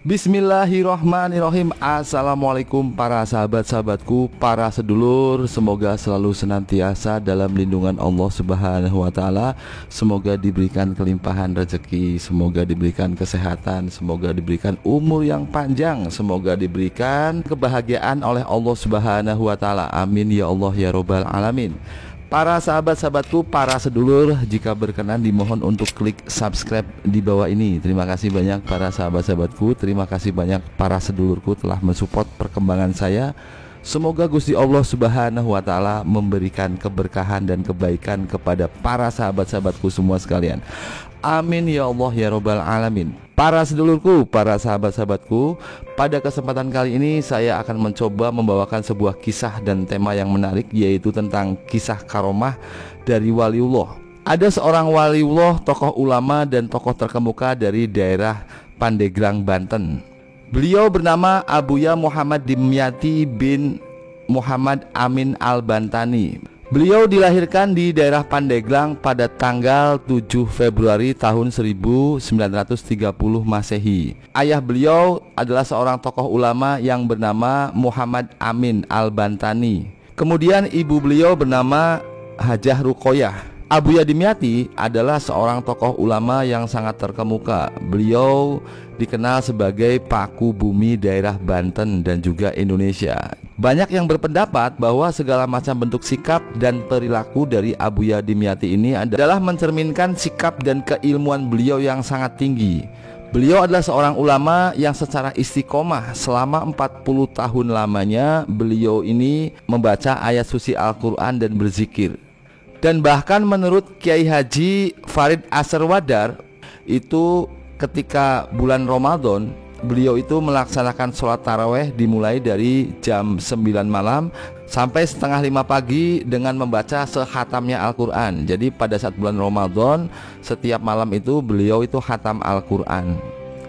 Bismillahirrahmanirrahim. Assalamualaikum para sahabat-sahabatku, para sedulur. Semoga selalu senantiasa dalam lindungan Allah Subhanahu wa ta'ala. Semoga diberikan kelimpahan rezeki, semoga diberikan kesehatan, semoga diberikan umur yang panjang, semoga diberikan kebahagiaan oleh Allah Subhanahu wa ta'ala. Amin ya Allah ya Rabbal alamin. Para sahabat-sahabatku, para sedulur, jika berkenan dimohon untuk klik subscribe di bawah ini. Terima kasih banyak para sahabat-sahabatku, terima kasih banyak para sedulurku telah mensupport perkembangan saya. Semoga Gusti Allah Subhanahu wa ta'ala memberikan keberkahan dan kebaikan kepada para sahabat-sahabatku semua sekalian. Amin ya Allah ya Rabbal alamin. Para sedulurku, para sahabat-sahabatku, pada kesempatan kali ini saya akan mencoba membawakan sebuah kisah dan tema yang menarik, yaitu tentang kisah karomah dari waliullah. Ada seorang waliullah, tokoh ulama dan tokoh terkemuka dari daerah Pandeglang, Banten. Beliau bernama Abuya Muhammad Dimyati bin Muhammad Amin Al-Bantani. Beliau dilahirkan di daerah Pandeglang pada tanggal 7 Februari tahun 1930 Masehi. Ayah beliau adalah seorang tokoh ulama yang bernama Muhammad Amin Al-Bantani. Kemudian ibu beliau bernama Hajah Ruqoyah. Abuya Dimyati adalah seorang tokoh ulama yang sangat terkemuka. Beliau dikenal sebagai paku bumi daerah Banten dan juga Indonesia. Banyak yang berpendapat bahwa segala macam bentuk sikap dan perilaku dari Abuya Dimyati ini adalah mencerminkan sikap dan keilmuan beliau yang sangat tinggi. Beliau adalah seorang ulama yang secara istiqomah selama 40 tahun lamanya beliau ini membaca ayat suci Al-Quran dan berzikir. Dan bahkan menurut Kiai Haji Farid Asarwadar, itu ketika bulan Ramadan beliau itu melaksanakan sholat taraweh dimulai dari jam 9 malam sampai setengah 5 pagi dengan membaca sehatamnya Al-Quran. Jadi pada saat bulan Ramadan setiap malam itu beliau itu khatam Al-Quran.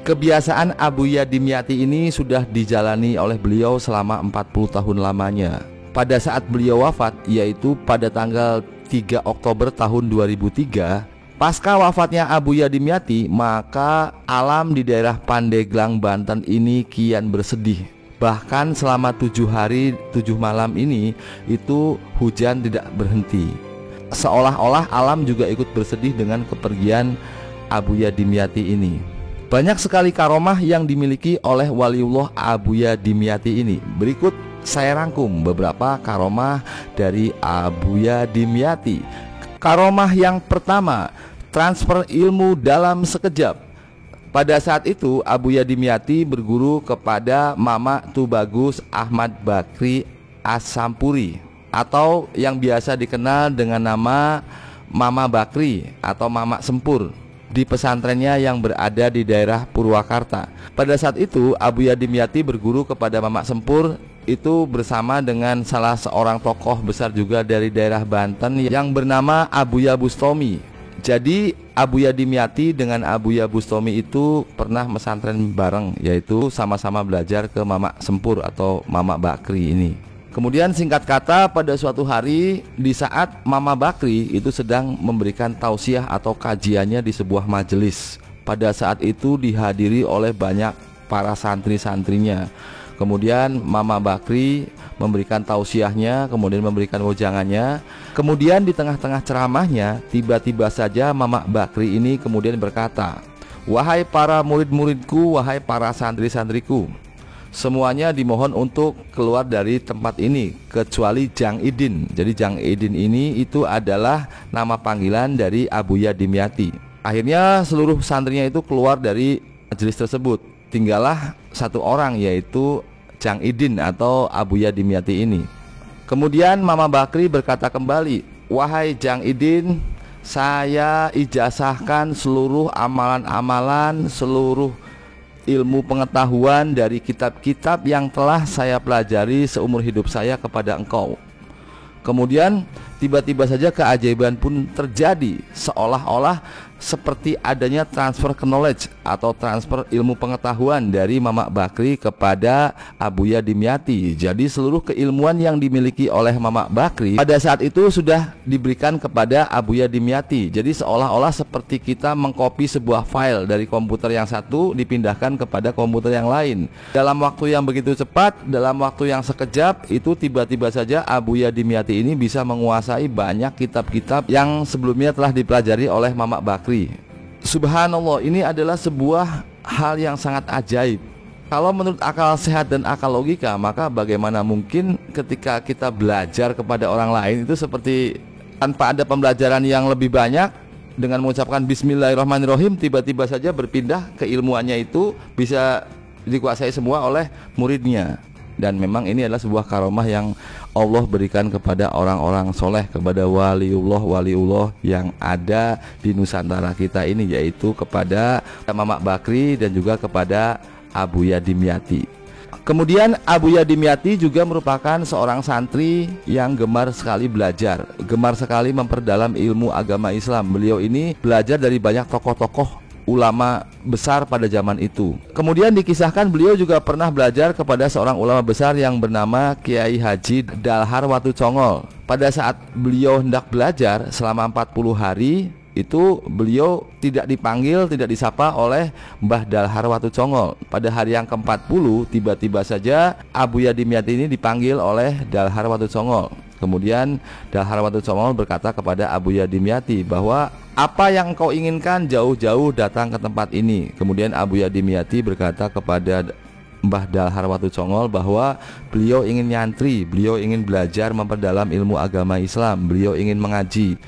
Kebiasaan Abuya Dimyati ini sudah dijalani oleh beliau selama 40 tahun lamanya. Pada saat beliau wafat, yaitu pada tanggal 3 Oktober tahun 2003, pasca wafatnya Abuya Dimyati, maka alam di daerah Pandeglang, Banten ini kian bersedih. Bahkan selama 7 hari 7 malam ini itu hujan tidak berhenti. Seolah-olah alam juga ikut bersedih dengan kepergian Abuya Dimyati ini. Banyak sekali karomah yang dimiliki oleh waliullah Abuya Dimyati ini. Berikut saya rangkum beberapa karomah dari Abuya Dimyati. Karomah yang pertama, transfer ilmu dalam sekejap. Pada saat itu Abuya Dimyati berguru kepada Mama Tubagus Ahmad Bakri As-Sampuri, atau yang biasa dikenal dengan nama Mama Bakri atau Mama Sempur, di pesantrennya yang berada di daerah Purwakarta. Pada saat itu Abuya Dimyati berguru kepada Mama Sempur itu bersama dengan salah seorang tokoh besar juga dari daerah Banten yang bernama Abuya Bustomi. Jadi Abuya Dimyati dengan Abuya Bustomi itu pernah mesantren bareng, yaitu sama-sama belajar ke Mama Sempur atau Mama Bakri ini. Kemudian singkat kata, pada suatu hari di saat Mama Bakri itu sedang memberikan tausiah atau kajiannya di sebuah majelis. Pada saat itu dihadiri oleh banyak para santri-santrinya. Kemudian Mama Bakri memberikan tausiahnya, kemudian memberikan wejangannya. Kemudian di tengah-tengah ceramahnya, tiba-tiba saja Mama Bakri ini kemudian berkata, "Wahai para murid-muridku, wahai para santri-santriku, semuanya dimohon untuk keluar dari tempat ini kecuali Jang Idin." Jadi Jang Idin ini itu adalah nama panggilan dari Abuya Dimyati. Akhirnya seluruh santrinya itu keluar dari majelis tersebut. Tinggallah satu orang, yaitu Jang Idin atau Abuya Dimyati ini. Kemudian Mama Bakri berkata kembali, "Wahai Jang Idin, saya ijazahkan seluruh amalan-amalan, seluruh ilmu pengetahuan dari kitab-kitab yang telah saya pelajari seumur hidup saya kepada engkau." Kemudian tiba-tiba saja keajaiban pun terjadi, seolah-olah seperti adanya transfer knowledge atau transfer ilmu pengetahuan dari Mamak Bakri kepada Abuya Dimyati. Jadi seluruh keilmuan yang dimiliki oleh Mamak Bakri pada saat itu sudah diberikan kepada Abuya Dimyati. Jadi seolah-olah seperti kita mengcopy sebuah file dari komputer yang satu dipindahkan kepada komputer yang lain. Dalam waktu yang begitu cepat, dalam waktu yang sekejap, itu tiba-tiba saja Abuya Dimyati ini bisa menguasai banyak kitab-kitab yang sebelumnya telah dipelajari oleh Mamak Bakri. Subhanallah, ini adalah sebuah hal yang sangat ajaib. Kalau menurut akal sehat dan akal logika, maka bagaimana mungkin ketika kita belajar kepada orang lain itu seperti tanpa ada pembelajaran yang lebih banyak, dengan mengucapkan Bismillahirrahmanirrahim tiba-tiba saja berpindah keilmuannya itu bisa dikuasai semua oleh muridnya. Dan memang ini adalah sebuah karomah yang Allah berikan kepada orang-orang soleh, kepada waliullah yang ada di Nusantara kita ini, yaitu kepada Mamak Bakri dan juga kepada Abuya Dimyati. Kemudian Abuya Dimyati juga merupakan seorang santri yang gemar sekali belajar, gemar sekali memperdalam ilmu agama Islam. Beliau ini belajar dari banyak tokoh-tokoh ulama besar pada zaman itu. Kemudian dikisahkan beliau juga pernah belajar kepada seorang ulama besar yang bernama Kiai Haji Dalhar Watu Congol. Pada saat beliau hendak belajar selama 40 hari, itu beliau tidak dipanggil, tidak disapa oleh Mbah Dalhar Watu Congol. Pada hari yang ke-40 tiba-tiba saja Abuya Dimyati ini dipanggil oleh Dalhar Watu Congol. Kemudian Dalhar Watu Congol berkata kepada Abuya Dimyati bahwa apa yang kau inginkan, jauh-jauh datang ke tempat ini. Kemudian Abuya Dimyati berkata kepada Mbah Dalhar Watu Congol bahwa beliau ingin nyantri, beliau ingin belajar memperdalam ilmu agama Islam, beliau ingin mengaji.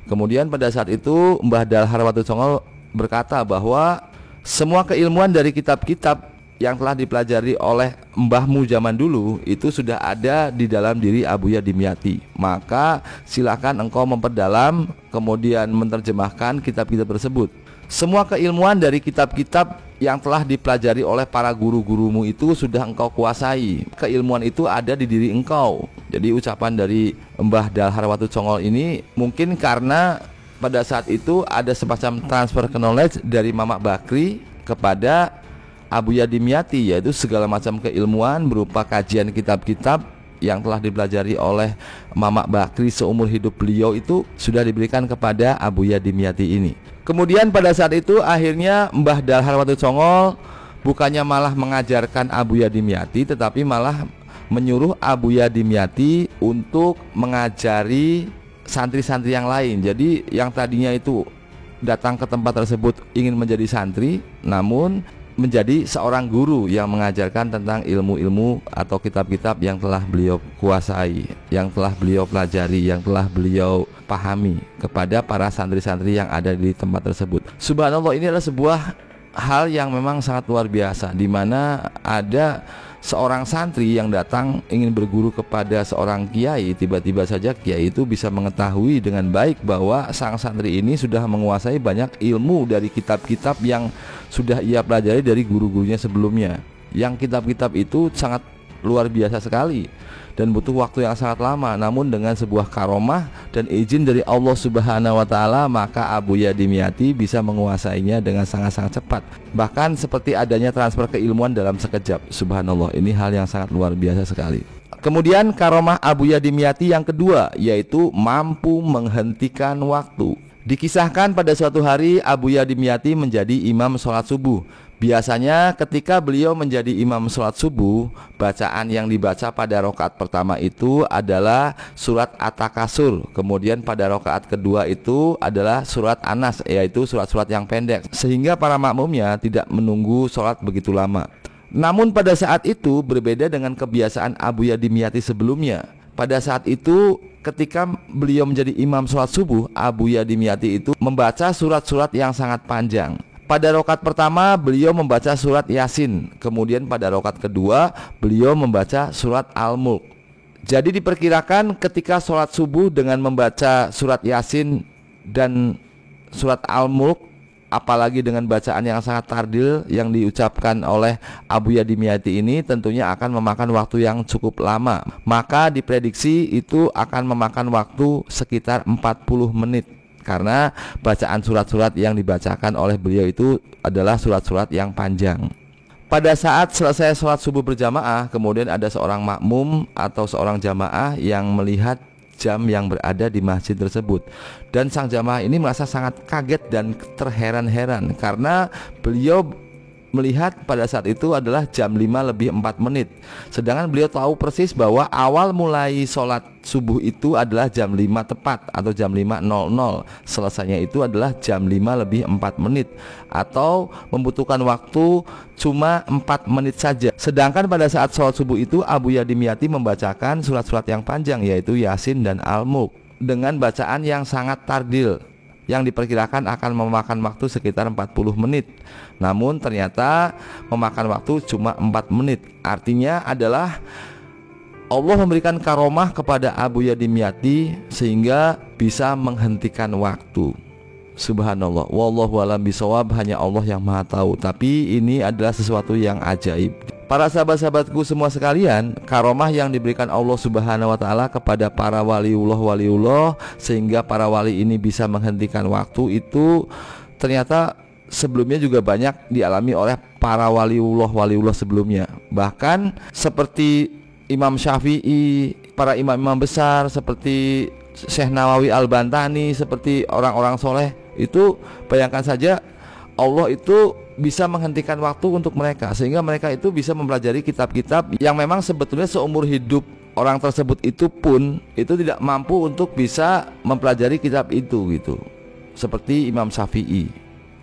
Kemudian pada saat itu Mbah Dalhar Watu Congol berkata bahwa semua keilmuan dari kitab-kitab yang telah dipelajari oleh mbahmu zaman dulu itu sudah ada di dalam diri Abuya Dimyati. Maka silakan engkau memperdalam, kemudian menerjemahkan kitab-kitab tersebut. Semua keilmuan dari kitab-kitab yang telah dipelajari oleh para guru-gurumu itu sudah engkau kuasai. Keilmuan itu ada di diri engkau. Jadi ucapan dari Mbah Dalhar Watu Congol ini mungkin karena pada saat itu ada semacam transfer knowledge dari Mamak Bakri kepada Abuya Dimyati, yaitu segala macam keilmuan berupa kajian kitab-kitab yang telah dipelajari oleh Mamak Bakri seumur hidup beliau itu sudah diberikan kepada Abuya Dimyati ini. Kemudian pada saat itu akhirnya Mbah Dalhar Watu Congol bukannya malah mengajarkan Abuya Dimyati, tetapi malah menyuruh Abuya Dimyati untuk mengajari santri-santri yang lain. Jadi yang tadinya itu datang ke tempat tersebut ingin menjadi santri, namun menjadi seorang guru yang mengajarkan tentang ilmu-ilmu atau kitab-kitab yang telah beliau kuasai, yang telah beliau pelajari, yang telah beliau pahami kepada para santri-santri yang ada di tempat tersebut. Subhanallah, ini adalah sebuah hal yang memang sangat luar biasa, di mana ada seorang santri yang datang ingin berguru kepada seorang kiai. Tiba-tiba saja kiai itu bisa mengetahui dengan baik bahwa sang santri ini sudah menguasai banyak ilmu dari kitab-kitab yang sudah ia pelajari dari guru-gurunya sebelumnya. Yang kitab-kitab itu sangat luar biasa sekali dan butuh waktu yang sangat lama. Namun dengan sebuah karomah dan izin dari Allah Subhanahu wa taala, maka Abuya Dimyati bisa menguasainya dengan sangat-sangat cepat. Bahkan seperti adanya transfer keilmuan dalam sekejap. Subhanallah, ini hal yang sangat luar biasa sekali. Kemudian karomah Abuya Dimyati yang kedua, yaitu mampu menghentikan waktu. Dikisahkan pada suatu hari Abuya Dimyati menjadi imam sholat subuh. Biasanya ketika beliau menjadi imam sholat subuh, bacaan yang dibaca pada rakaat pertama itu adalah surat At-Takasur. Kemudian pada rakaat kedua itu adalah surat An-Nas, yaitu surat-surat yang pendek, sehingga para makmumnya tidak menunggu sholat begitu lama. Namun pada saat itu berbeda dengan kebiasaan Abuya Dimyati sebelumnya. Pada saat itu ketika beliau menjadi imam sholat subuh, Abuya Dimyati itu membaca surat-surat yang sangat panjang. Pada rakaat pertama beliau membaca surat Yasin. Kemudian pada rakaat kedua beliau membaca surat Al-Mulk. Jadi diperkirakan ketika sholat subuh dengan membaca surat Yasin dan surat Al-Mulk, apalagi dengan bacaan yang sangat tardil yang diucapkan oleh Abuya Dimyati ini, tentunya akan memakan waktu yang cukup lama. Maka diprediksi itu akan memakan waktu sekitar 40 menit. karena bacaan surat-surat yang dibacakan oleh beliau itu adalah surat-surat yang panjang. Pada saat selesai sholat subuh berjamaah, kemudian ada seorang makmum atau seorang jamaah yang melihat jam yang berada di masjid tersebut. Dan sang jamaah ini merasa sangat kaget dan terheran-heran karena beliau melihat pada saat itu adalah jam 5:04. Sedangkan beliau tahu persis bahwa awal mulai sholat subuh itu adalah jam 5 tepat atau jam 5.00. Selesainya itu adalah jam 5:04 atau membutuhkan waktu cuma 4 menit saja. Sedangkan pada saat sholat subuh itu Abuya Dimyati membacakan surat-surat yang panjang, yaitu Yasin dan Al-Mulk, dengan bacaan yang sangat tardil, yang diperkirakan akan memakan waktu sekitar 40 menit. Namun ternyata memakan waktu cuma 4 menit. Artinya adalah Allah memberikan karomah kepada Abuya Dimyati sehingga bisa menghentikan waktu. Subhanallah, wallahu a'lam bishawab, hanya Allah yang Maha tahu. Tapi ini adalah sesuatu yang ajaib. Para sahabat-sahabatku semua sekalian, karomah yang diberikan Allah Subhanahu wa taala kepada para waliullah sehingga para wali ini bisa menghentikan waktu itu ternyata sebelumnya juga banyak dialami oleh para waliullah sebelumnya. Bahkan seperti Imam Syafi'i, para imam-imam besar seperti Syekh Nawawi Al-Bantani, seperti orang-orang soleh itu, bayangkan saja Allah itu bisa menghentikan waktu untuk mereka sehingga mereka itu bisa mempelajari kitab-kitab yang memang sebetulnya seumur hidup orang tersebut itu pun itu tidak mampu untuk bisa mempelajari kitab itu gitu. Seperti Imam Syafi'i,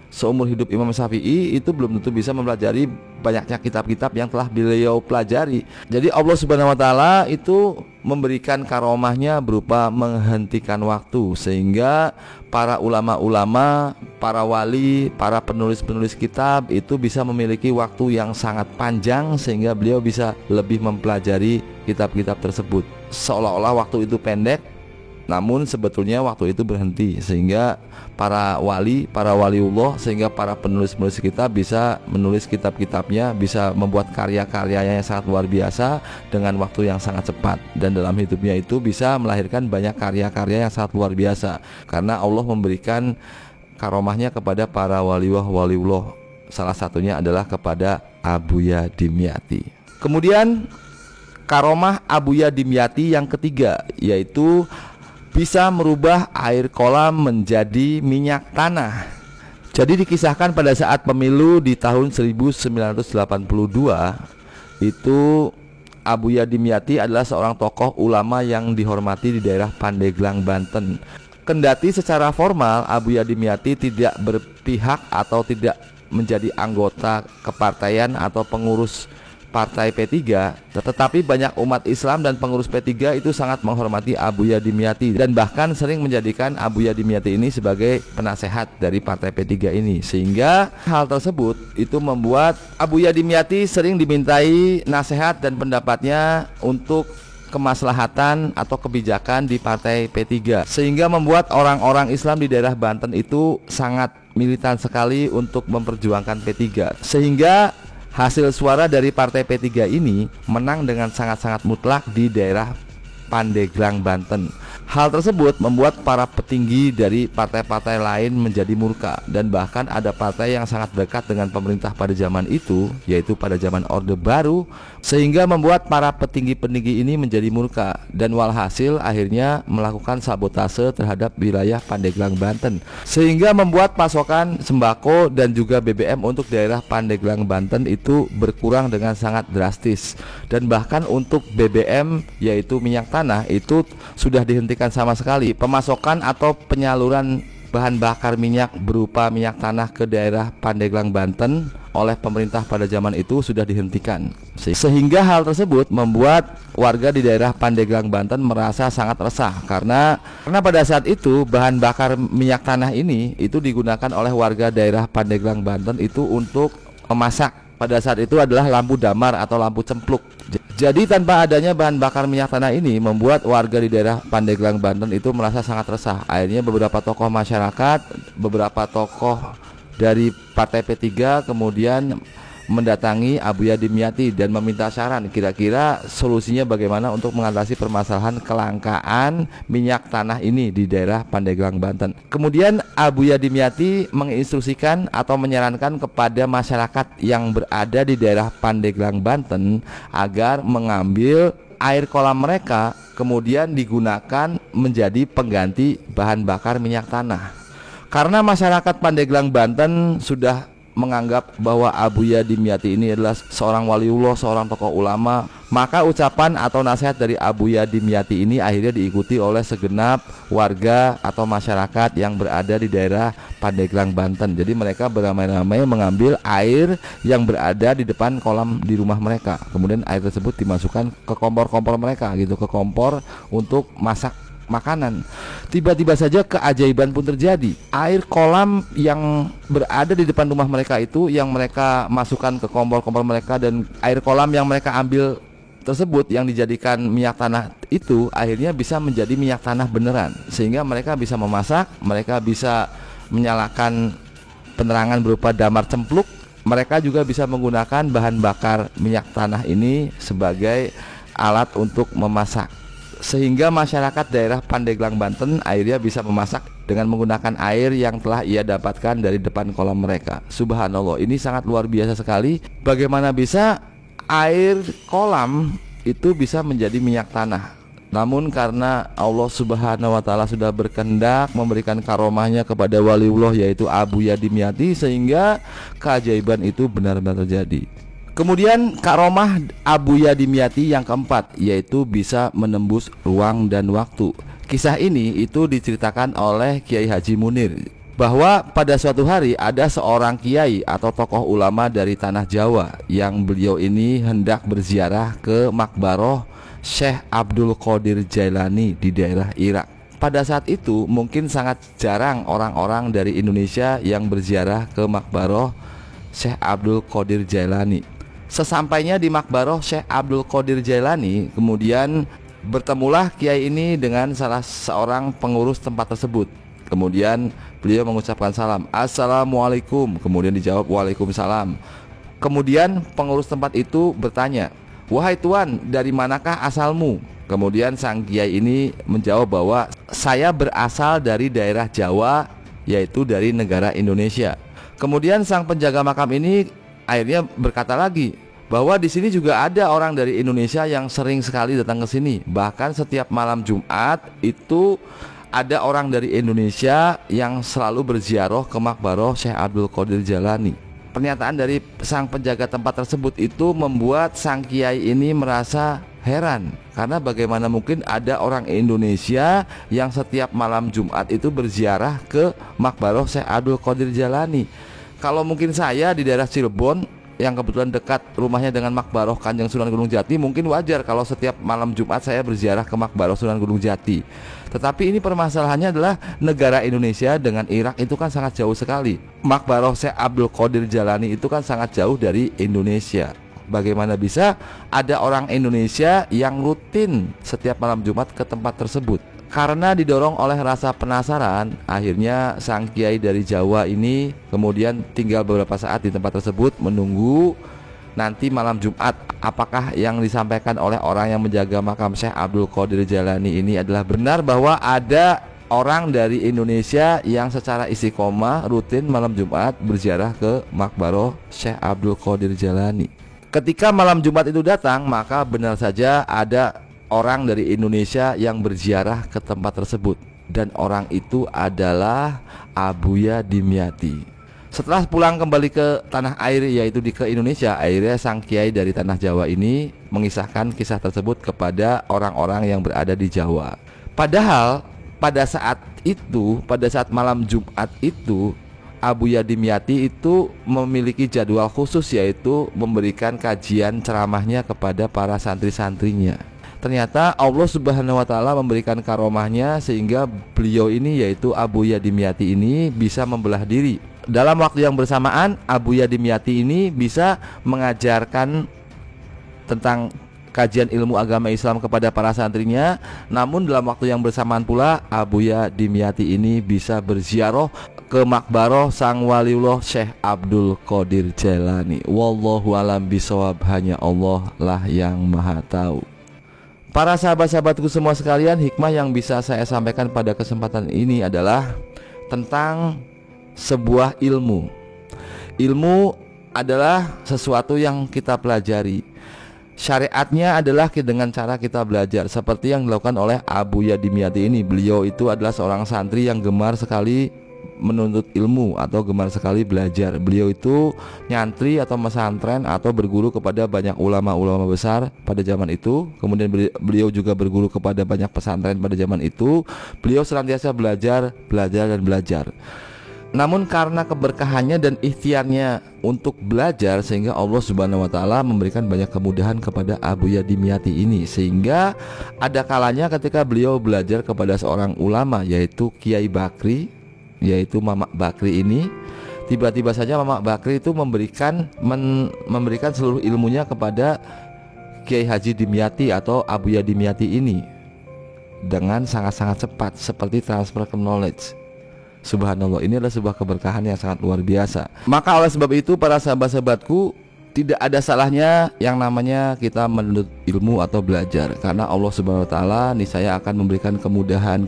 seumur hidup Imam Syafi'i itu belum tentu bisa mempelajari banyaknya kitab-kitab yang telah beliau pelajari. Jadi Allah Subhanahu wa taala itu memberikan karomahnya berupa menghentikan waktu sehingga para ulama-ulama, para wali, para penulis-penulis kitab itu bisa memiliki waktu yang sangat panjang sehingga beliau bisa lebih mempelajari kitab-kitab tersebut. Seolah-olah waktu itu pendek, namun sebetulnya waktu itu berhenti sehingga para waliullah, sehingga para penulis-penulis kitab bisa menulis kitab-kitabnya, bisa membuat karya-karyanya yang sangat luar biasa dengan waktu yang sangat cepat, dan dalam hidupnya itu bisa melahirkan banyak karya-karya yang sangat luar biasa karena Allah memberikan karomahnya kepada para waliullah. Salah satunya adalah kepada Abuya Dimyati. Kemudian karomah Abuya Dimyati yang ketiga yaitu bisa merubah air kolam menjadi minyak tanah. Jadi dikisahkan pada saat pemilu di tahun 1982 itu Abuya Dimyati adalah seorang tokoh ulama yang dihormati di daerah Pandeglang, Banten. Kendati secara formal Abuya Dimyati tidak berpihak atau tidak menjadi anggota kepartaian atau pengurus Partai P3, tetapi banyak umat Islam dan pengurus P3 itu sangat menghormati Abuya Dimyati dan bahkan sering menjadikan Abuya Dimyati ini sebagai penasehat dari Partai P3 ini, sehingga hal tersebut itu membuat Abuya Dimyati sering dimintai nasihat dan pendapatnya untuk kemaslahatan atau kebijakan di Partai P3, sehingga membuat orang-orang Islam di daerah Banten itu sangat militan sekali untuk memperjuangkan P3, sehingga hasil suara dari Partai P3 ini menang dengan sangat-sangat mutlak di daerah Pandeglang, Banten. Hal tersebut membuat para petinggi dari partai-partai lain menjadi murka, dan bahkan ada partai yang sangat dekat dengan pemerintah pada zaman itu, yaitu pada zaman Orde Baru, sehingga membuat para petinggi-petinggi ini menjadi murka dan walhasil akhirnya melakukan sabotase terhadap wilayah Pandeglang, Banten, sehingga membuat pasokan sembako dan juga BBM untuk daerah Pandeglang, Banten itu berkurang dengan sangat drastis, dan bahkan untuk BBM yaitu minyak tanah itu sudah dihentikan sama sekali. Pemasokan atau penyaluran bahan bakar minyak berupa minyak tanah ke daerah Pandeglang, Banten oleh pemerintah pada zaman itu sudah dihentikan, sehingga hal tersebut membuat warga di daerah Pandeglang, Banten merasa sangat resah karena pada saat itu bahan bakar minyak tanah ini itu digunakan oleh warga daerah Pandeglang, Banten itu untuk memasak. Pada saat itu adalah lampu damar atau lampu cempluk. Jadi tanpa adanya bahan bakar minyak tanah ini membuat warga di daerah Pandeglang, Banten itu merasa sangat resah. Akhirnya beberapa tokoh masyarakat, beberapa tokoh dari Partai P3 kemudian mendatangi Abuya Dimyati dan meminta saran kira-kira solusinya bagaimana untuk mengatasi permasalahan kelangkaan minyak tanah ini di daerah Pandeglang, Banten. Kemudian Abuya Dimyati menginstruksikan atau menyarankan kepada masyarakat yang berada di daerah Pandeglang, Banten agar mengambil air kolam mereka kemudian digunakan menjadi pengganti bahan bakar minyak tanah. Karena masyarakat Pandeglang, Banten sudah menganggap bahwa Abuya Dimyati ini adalah seorang waliullah, seorang tokoh ulama, maka ucapan atau nasihat dari Abuya Dimyati ini akhirnya diikuti oleh segenap warga atau masyarakat yang berada di daerah Pandeglang, Banten. Jadi mereka beramai-ramai mengambil air yang berada di depan kolam di rumah mereka. Kemudian air tersebut dimasukkan ke kompor-kompor mereka gitu, ke kompor untuk masak makanan. Tiba-tiba saja keajaiban pun terjadi. Air kolam yang berada di depan rumah mereka itu yang mereka masukkan ke kompor-kompor mereka, dan air kolam yang mereka ambil tersebut yang dijadikan minyak tanah itu akhirnya bisa menjadi minyak tanah beneran, sehingga mereka bisa memasak, mereka bisa menyalakan penerangan berupa damar cempluk, mereka juga bisa menggunakan bahan bakar minyak tanah ini sebagai alat untuk memasak. Sehingga masyarakat daerah Pandeglang, Banten akhirnya bisa memasak dengan menggunakan air yang telah ia dapatkan dari depan kolam mereka. Subhanallah, ini sangat luar biasa sekali. Bagaimana bisa air kolam itu bisa menjadi minyak tanah? Namun karena Allah Subhanahu wa Ta'ala sudah berkehendak memberikan karomahnya kepada waliullah yaitu Abuya Dimyati, sehingga keajaiban itu benar-benar terjadi. Kemudian karomah Abuya Dimyati yang keempat yaitu bisa menembus ruang dan waktu. Kisah ini itu diceritakan oleh Kiai Haji Munir, bahwa pada suatu hari ada seorang kiai atau tokoh ulama dari tanah Jawa yang beliau ini hendak berziarah ke Makbaroh Syekh Abdul Qadir Jailani di daerah Irak. Pada saat itu mungkin sangat jarang orang-orang dari Indonesia yang berziarah ke Makbaroh Syekh Abdul Qadir Jailani. Sesampainya di Makbaroh Syekh Abdul Qadir Jailani, kemudian bertemulah kiai ini dengan salah seorang pengurus tempat tersebut. Kemudian beliau mengucapkan salam, "Assalamualaikum." Kemudian dijawab, "Waalaikumsalam." Kemudian pengurus tempat itu bertanya, "Wahai tuan, dari manakah asalmu?" Kemudian sang kiai ini menjawab bahwa saya berasal dari daerah Jawa, yaitu dari negara Indonesia. Kemudian sang penjaga makam ini akhirnya berkata lagi bahwa di sini juga ada orang dari Indonesia yang sering sekali datang ke sini. Bahkan setiap malam Jumat itu ada orang dari Indonesia yang selalu berziarah ke Makbaroh Syekh Abdul Qadir Jailani. Pernyataan dari sang penjaga tempat tersebut itu membuat sang kiai ini merasa heran, karena bagaimana mungkin ada orang Indonesia yang setiap malam Jumat itu berziarah ke Makbaroh Syekh Abdul Qadir Jailani. Kalau mungkin saya di daerah Cirebon yang kebetulan dekat rumahnya dengan Makbaroh Kanjeng Sunan Gunung Jati, mungkin wajar kalau setiap malam Jumat saya berziarah ke Makbaroh Sunan Gunung Jati. Tetapi ini permasalahannya adalah negara Indonesia dengan Irak itu kan sangat jauh sekali. Makbaroh Syekh Abdul Qadir Jailani itu kan sangat jauh dari Indonesia. Bagaimana bisa ada orang Indonesia yang rutin setiap malam Jumat ke tempat tersebut? Karena didorong oleh rasa penasaran, akhirnya sang kiai dari Jawa ini kemudian tinggal beberapa saat di tempat tersebut menunggu nanti malam Jumat apakah yang disampaikan oleh orang yang menjaga makam Syekh Abdul Qadir Jailani ini adalah benar, bahwa ada orang dari Indonesia yang secara istiqomah rutin malam Jumat berziarah ke Makbaroh Syekh Abdul Qadir Jailani. Ketika malam Jumat itu datang, maka benar saja ada orang dari Indonesia yang berziarah ke tempat tersebut, dan orang itu adalah Abuya Dimyati. Setelah pulang kembali ke tanah air, yaitu ke Indonesia, akhirnya sang kiai dari tanah Jawa ini mengisahkan kisah tersebut kepada orang-orang yang berada di Jawa. Padahal pada saat itu, pada saat malam Jumat itu, Abuya Dimyati itu memiliki jadwal khusus, yaitu memberikan kajian ceramahnya kepada para santri-santrinya. Ternyata Allah Subhanahu wa Ta'ala memberikan karomahnya sehingga beliau ini, yaitu Abuya Dimyati ini, bisa membelah diri. Dalam waktu yang bersamaan, Abuya Dimyati ini bisa mengajarkan tentang kajian ilmu agama Islam kepada para santrinya. Namun dalam waktu yang bersamaan pula, Abuya Dimyati ini bisa berziarah ke makbaroh sang waliullah Syekh Abdul Qadir Jailani. Wallahu alam bisawab, hanya Allah lah yang maha tahu. Para sahabat-sahabatku semua sekalian, hikmah yang bisa saya sampaikan pada kesempatan ini adalah tentang sebuah ilmu. Ilmu adalah sesuatu yang kita pelajari. Syariatnya adalah dengan cara kita belajar, seperti yang dilakukan oleh Abu Ya Dimyati ini. Beliau itu adalah seorang santri yang gemar sekali menuntut ilmu atau gemar sekali belajar. Beliau itu nyantri atau pesantren atau berguru kepada banyak ulama-ulama besar pada zaman itu. Kemudian beliau juga berguru kepada banyak pesantren pada zaman itu. Beliau senantiasa belajar dan belajar. Namun karena keberkahannya dan ikhtiarnya untuk belajar, sehingga Allah Subhanahu wa taala memberikan banyak kemudahan kepada Abu Ya Dimyati ini, sehingga ada kalanya ketika beliau belajar kepada seorang ulama, yaitu Kiai Bakri, yaitu Mamak Bakri ini, tiba-tiba saja Mamak Bakri itu memberikan seluruh ilmunya kepada Kiai Haji Dimyati atau Abu Ya Dimyati ini dengan sangat-sangat cepat, seperti transfer knowledge. Subhanallah, ini adalah sebuah keberkahan yang sangat luar biasa. Maka oleh sebab itu, para sahabat-sahabatku, tidak ada salahnya yang namanya kita menuntut ilmu atau belajar, karena Allah Subhanahu wa taala niscaya akan memberikan kemudahan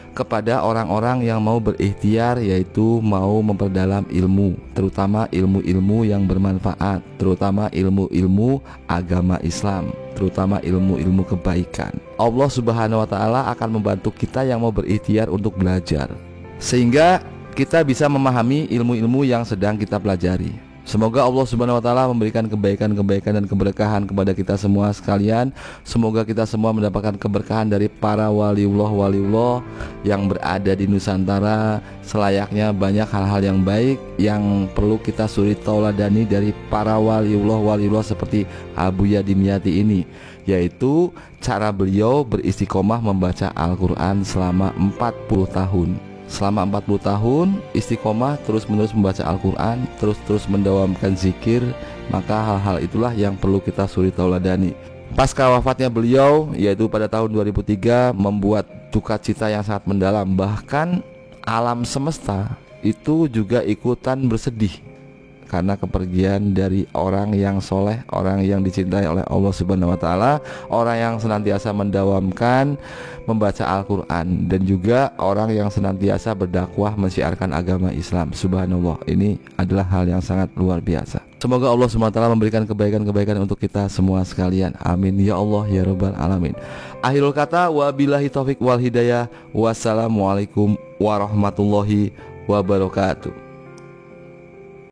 kepada orang-orang yang mau berikhtiar, yaitu mau memperdalam ilmu, terutama ilmu-ilmu yang bermanfaat, terutama ilmu-ilmu agama Islam, terutama ilmu-ilmu kebaikan. Allah Subhanahu wa taala akan membantu kita yang mau berikhtiar untuk belajar, sehingga kita bisa memahami ilmu-ilmu yang sedang kita pelajari. Semoga Allah Subhanahu wa taala memberikan kebaikan-kebaikan dan keberkahan kepada kita semua sekalian. Semoga kita semua mendapatkan keberkahan dari para waliullah yang berada di Nusantara. Selayaknya banyak hal-hal yang baik yang perlu kita suri tauladani dari para waliullah seperti Abu Ya Dimyati ini, yaitu cara beliau beristiqomah membaca Al-Quran selama 40 tahun. Selama 40 tahun istiqomah terus-menerus membaca Al-Quran, terus mendawamkan zikir. Maka hal-hal itulah yang perlu kita suri tauladani. Pasca wafatnya beliau, yaitu pada tahun 2003, membuat duka cita yang sangat mendalam. Bahkan alam semesta itu juga ikutan bersedih karena kepergian dari orang yang soleh, orang yang dicintai oleh Allah Subhanahu wa taala, orang yang senantiasa mendawamkan membaca Al-Quran, dan juga orang yang senantiasa berdakwah mensiarkan agama Islam. Subhanallah, ini adalah hal yang sangat luar biasa. Semoga Allah Subhanahu wa taala memberikan kebaikan-kebaikan untuk kita semua sekalian. Amin ya Allah ya Rabbal alamin. Akhirul kata, wabillahi taufik wal hidayah. Wassalamualaikum warahmatullahi wabarakatuh.